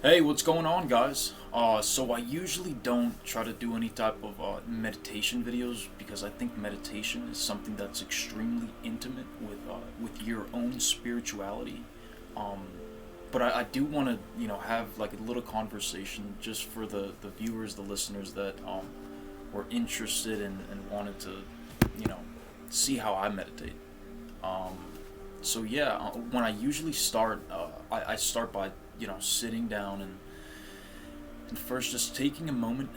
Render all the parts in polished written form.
Hey, what's going on, guys? So I usually don't try to do any type of meditation videos because I think meditation is something that's extremely intimate with your own spirituality. Um, but I do want to have like a little conversation just for the viewers, the listeners that were interested and wanted to you know see how I meditate. Um, so yeah, when I usually start, I start by sitting down and first just taking a moment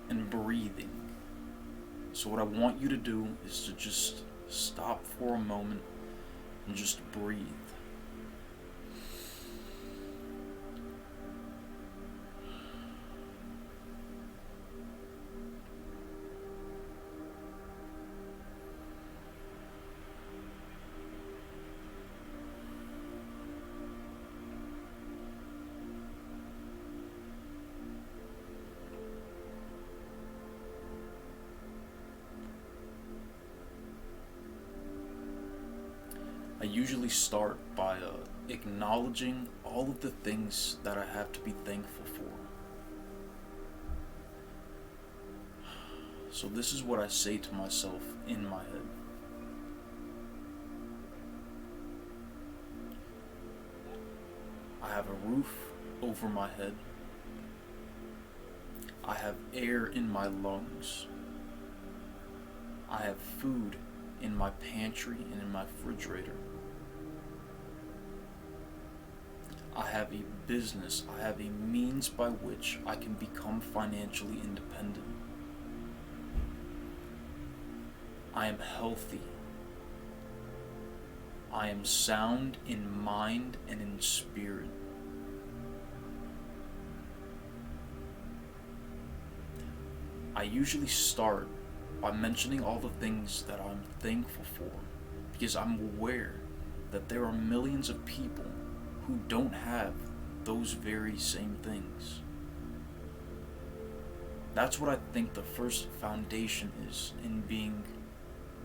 and breathing. So what I want you to do is to just stop for a moment and just breathe. I usually start by acknowledging all of the things that I have to be thankful for. So this is what I say to myself in my head. I have a roof over my head. I have air in my lungs. I have food in my pantry and in my refrigerator. I have a business. I have a means by which I can become financially independent. I am healthy. I am sound in mind and in spirit. I usually start by mentioning all the things that I'm thankful for because I'm aware that there are millions of people who don't have those very same things. That's what I think the first foundation is in being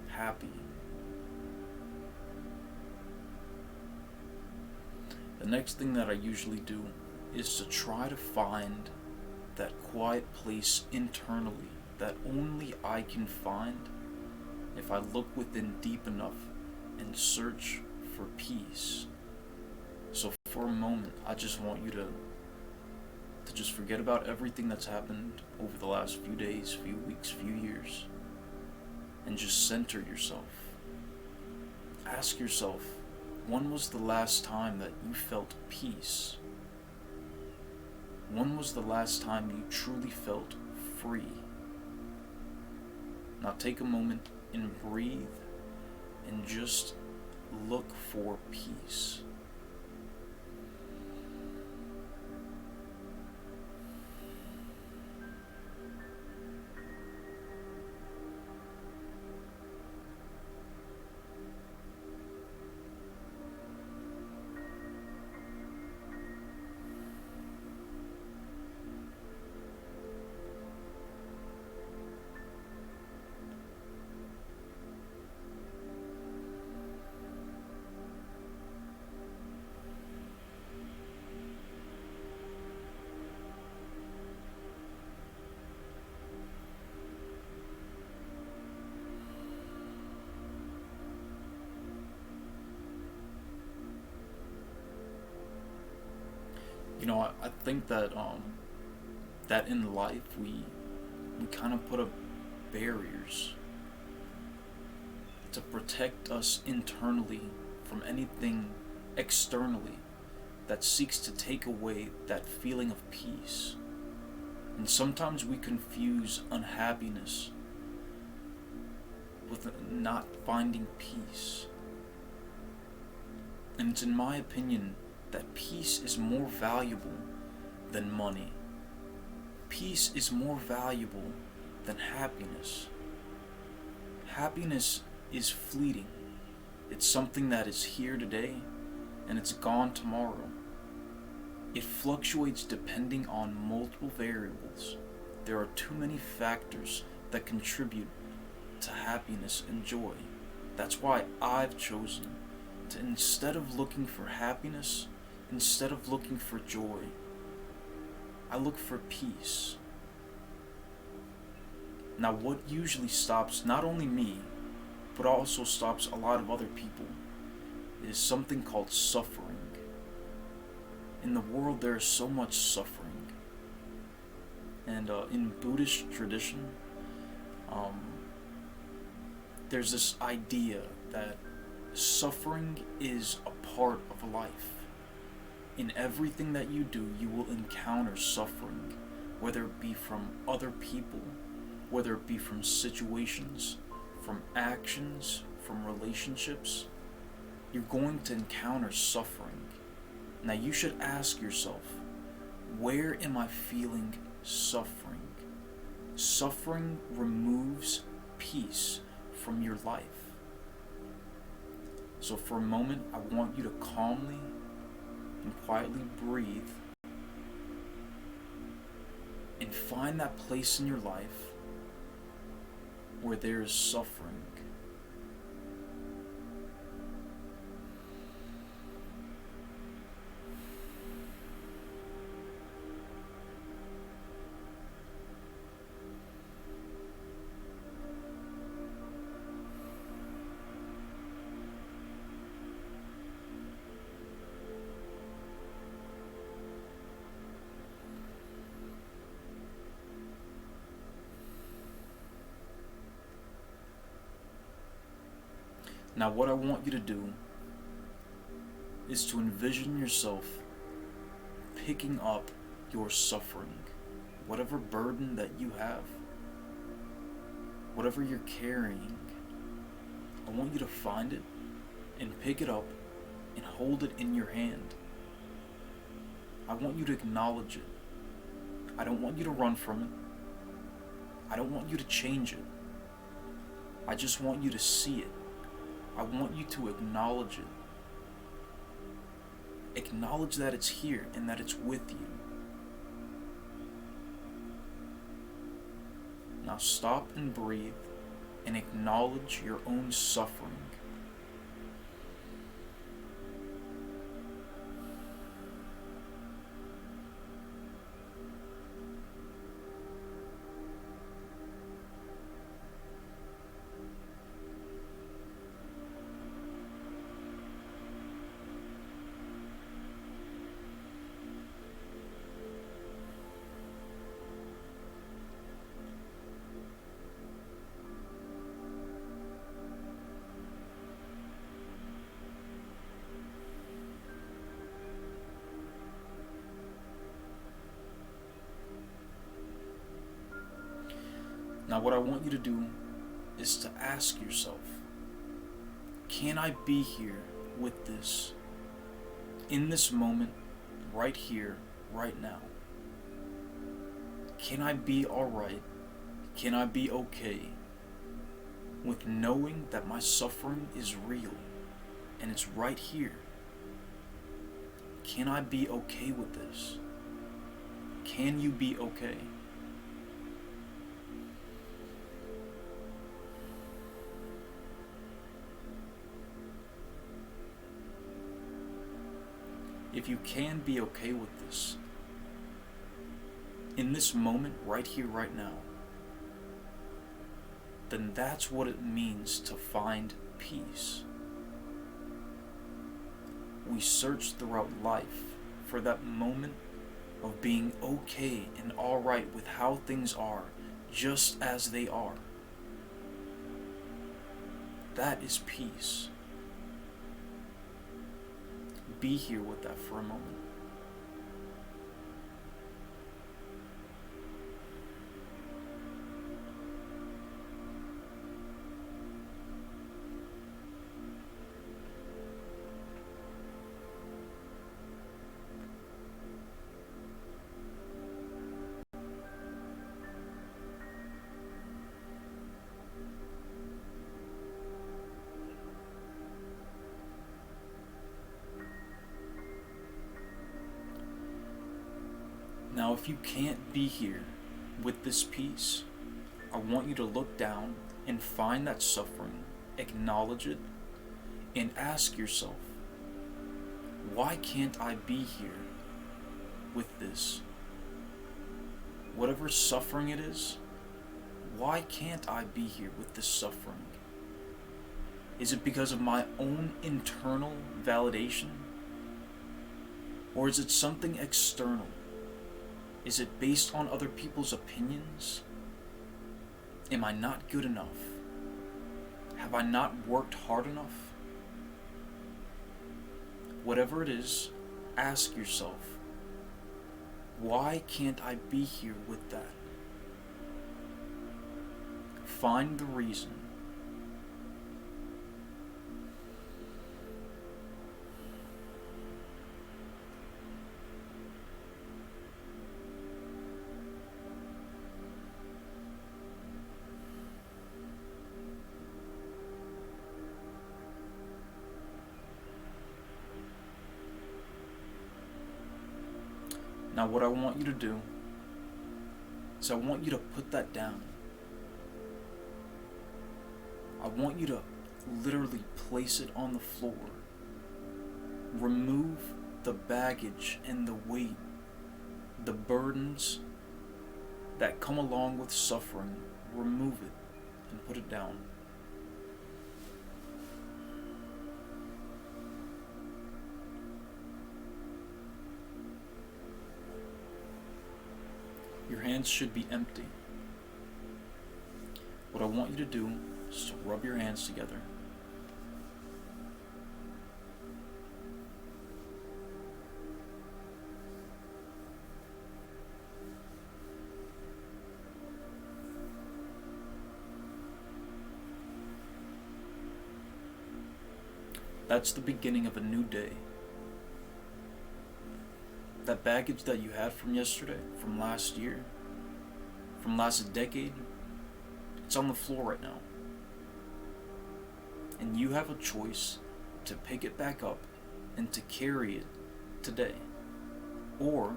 happy. The next thing that I usually do is to try to find that quiet place internally that only I can find if I look within deep enough and search for peace. So for a moment, I just want you to just forget about everything that's happened over the last few days, few weeks, few years, and just center yourself. Ask yourself, when was the last time that you felt peace? When was the last time you truly felt free? Now take a moment and breathe and just look for peace. I think that in life we kind of put up barriers to protect us internally from anything externally that seeks to take away that feeling of peace. And sometimes we confuse unhappiness with not finding peace. And it's in my opinion that peace is more valuable than money. Peace is more valuable than happiness. Happiness is fleeting. It's something that is here today and it's gone tomorrow. It fluctuates depending on multiple variables. There are too many factors that contribute to happiness and joy. That's why I've chosen to, instead of looking for happiness, instead of looking for joy, I look for peace. Now, what usually stops not only me, but also stops a lot of other people, is something called suffering. In the world, there is so much suffering. And in Buddhist tradition, um, there's this idea that suffering is a part of life. In everything that you do, you will encounter suffering, whether it be from other people, whether it be from situations, from actions, from relationships. You're going to encounter suffering. Now you should ask yourself, where am I feeling suffering? Suffering removes peace from your life. So for a moment, I want you to calmly and quietly breathe and find that place in your life where there is suffering. Now, what I want you to do is to envision yourself picking up your suffering, whatever burden that you have, whatever you're carrying. I want you to find it and pick it up and hold it in your hand. I want you to acknowledge it. I don't want you to run from it. I don't want you to change it. I just want you to see it. I want you to acknowledge it. Acknowledge that it's here and that it's with you. Now stop and breathe and acknowledge your own suffering. Now what I want you to do is to ask yourself, can I be here with this, in this moment, right here, right now? Can I be alright? Can I be okay with knowing that my suffering is real and it's right here? Can I be okay with this? Can you be okay? If you can be okay with this, in this moment, right here, right now, then that's what it means to find peace. We search throughout life for that moment of being okay and alright with how things are, just as they are. That is peace. Be here with that for a moment. Now, if you can't be here with this peace, I want you to look down and find that suffering, acknowledge it, and ask yourself, why can't I be here with this? whatever suffering it is, why can't I be here with this suffering? Is it because of my own internal validation? Or is it something external? Is it based on other people's opinions? Am I not good enough? Have I not worked hard enough? Whatever it is, ask yourself, why can't I be here with that? Find the reason. Now what I want you to do is I want you to put that down. I want you to literally place it on the floor. Remove the baggage and the weight, the burdens that come along with suffering. Remove it and put it down. Your hands should be empty. What I want you to do is to rub your hands together. That's the beginning of a new day. That baggage that you had from yesterday, from last year, from last decade, it's on the floor right now. And you have a choice to pick it back up and to carry it today. Or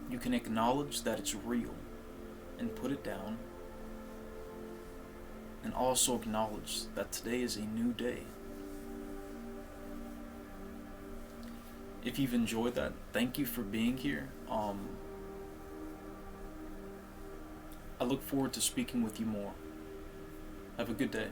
you can acknowledge that it's real and put it down, and also acknowledge that today is a new day. If you've enjoyed that, thank you for being here. I look forward to speaking with you more. Have a good day.